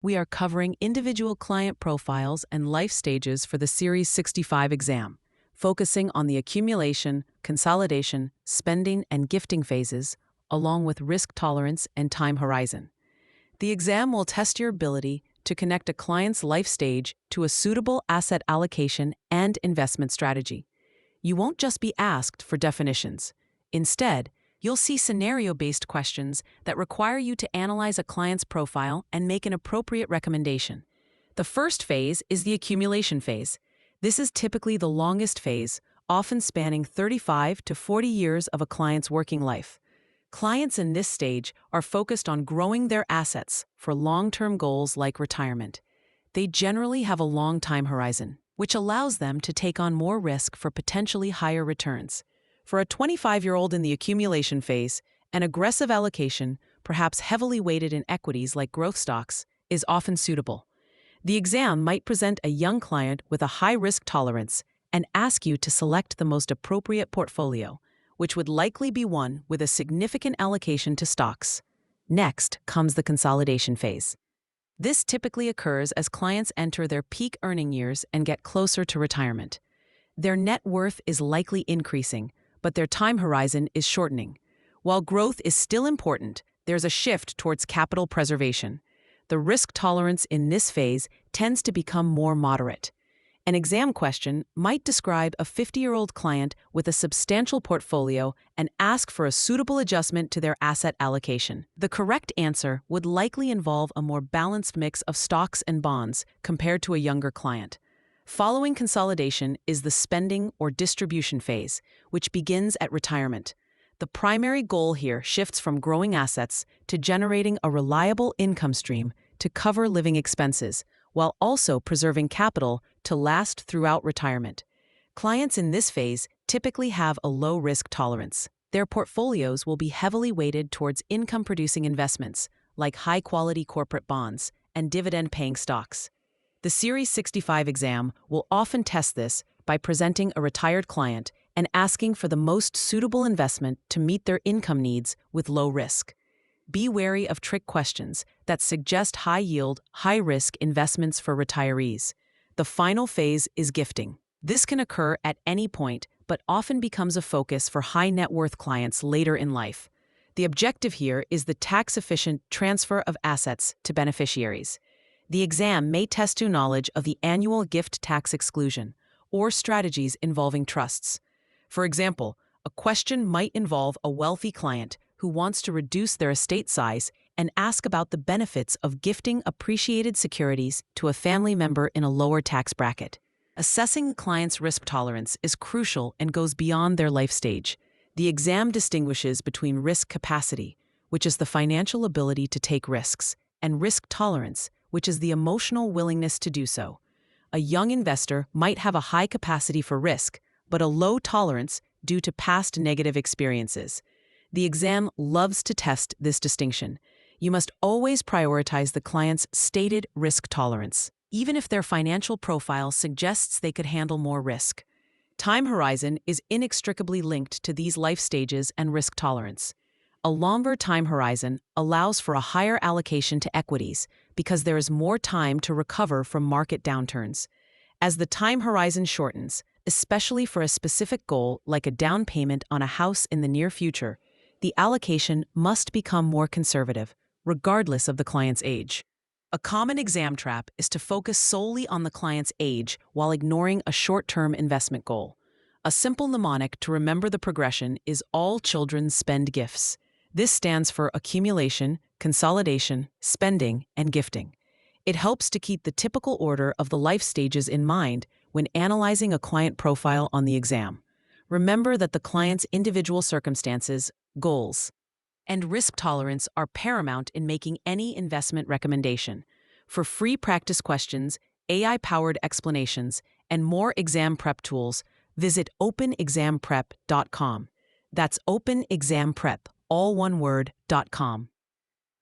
We are covering individual client profiles and life stages for the Series 65 exam, focusing on the accumulation, consolidation, spending, and gifting phases, along with risk tolerance and time horizon. The exam will test your ability to connect a client's life stage to a suitable asset allocation and investment strategy. You won't just be asked for definitions. Instead, you'll see scenario-based questions that require you to analyze a client's profile and make an appropriate recommendation. The first phase is the accumulation phase. This is typically the longest phase, often spanning 35 to 40 years of a client's working life. Clients in this stage are focused on growing their assets for long-term goals like retirement. They generally have a long time horizon, which allows them to take on more risk for potentially higher returns. For a 25-year-old in the accumulation phase, an aggressive allocation, perhaps heavily weighted in equities like growth stocks, is often suitable. The exam might present a young client with a high risk tolerance and ask you to select the most appropriate portfolio, which would likely be one with a significant allocation to stocks. Next comes the consolidation phase. This typically occurs as clients enter their peak earning years and get closer to retirement. Their net worth is likely increasing, but their time horizon is shortening. While growth is still important, there's a shift towards capital preservation. The risk tolerance in this phase tends to become more moderate. An exam question might describe a 50-year-old client with a substantial portfolio and ask for a suitable adjustment to their asset allocation. The correct answer would likely involve a more balanced mix of stocks and bonds compared to a younger client. Following consolidation is the spending or distribution phase, which begins at retirement. The primary goal here shifts from growing assets to generating a reliable income stream to cover living expenses, while also preserving capital to last throughout retirement. Clients in this phase typically have a low risk tolerance. Their portfolios will be heavily weighted towards income-producing investments, like high-quality corporate bonds and dividend-paying stocks. The Series 65 exam will often test this by presenting a retired client and asking for the most suitable investment to meet their income needs with low risk. Be wary of trick questions that suggest high-yield, high-risk investments for retirees. The final phase is gifting. This can occur at any point, but often becomes a focus for high-net-worth clients later in life. The objective here is the tax-efficient transfer of assets to beneficiaries. The exam may test your knowledge of the annual gift tax exclusion or strategies involving trusts. For example, a question might involve a wealthy client who wants to reduce their estate size and ask about the benefits of gifting appreciated securities to a family member in a lower tax bracket. Assessing the client's risk tolerance is crucial and goes beyond their life stage. The exam distinguishes between risk capacity, which is the financial ability to take risks, and risk tolerance, which is the emotional willingness to do so. A young investor might have a high capacity for risk, but a low tolerance due to past negative experiences. The exam loves to test this distinction. You must always prioritize the client's stated risk tolerance, even if their financial profile suggests they could handle more risk. Time horizon is inextricably linked to these life stages and risk tolerance. A longer time horizon allows for a higher allocation to equities because there is more time to recover from market downturns. As the time horizon shortens, especially for a specific goal like a down payment on a house in the near future, the allocation must become more conservative, regardless of the client's age. A common exam trap is to focus solely on the client's age while ignoring a short-term investment goal. A simple mnemonic to remember the progression is all children spend gifts. This stands for accumulation, consolidation, spending, and gifting. It helps to keep the typical order of the life stages in mind when analyzing a client profile on the exam. Remember that the client's individual circumstances, goals, and risk tolerance are paramount in making any investment recommendation. For free practice questions, AI-powered explanations, and more exam prep tools, visit openexamprep.com. That's openexamprep, all one word, .com.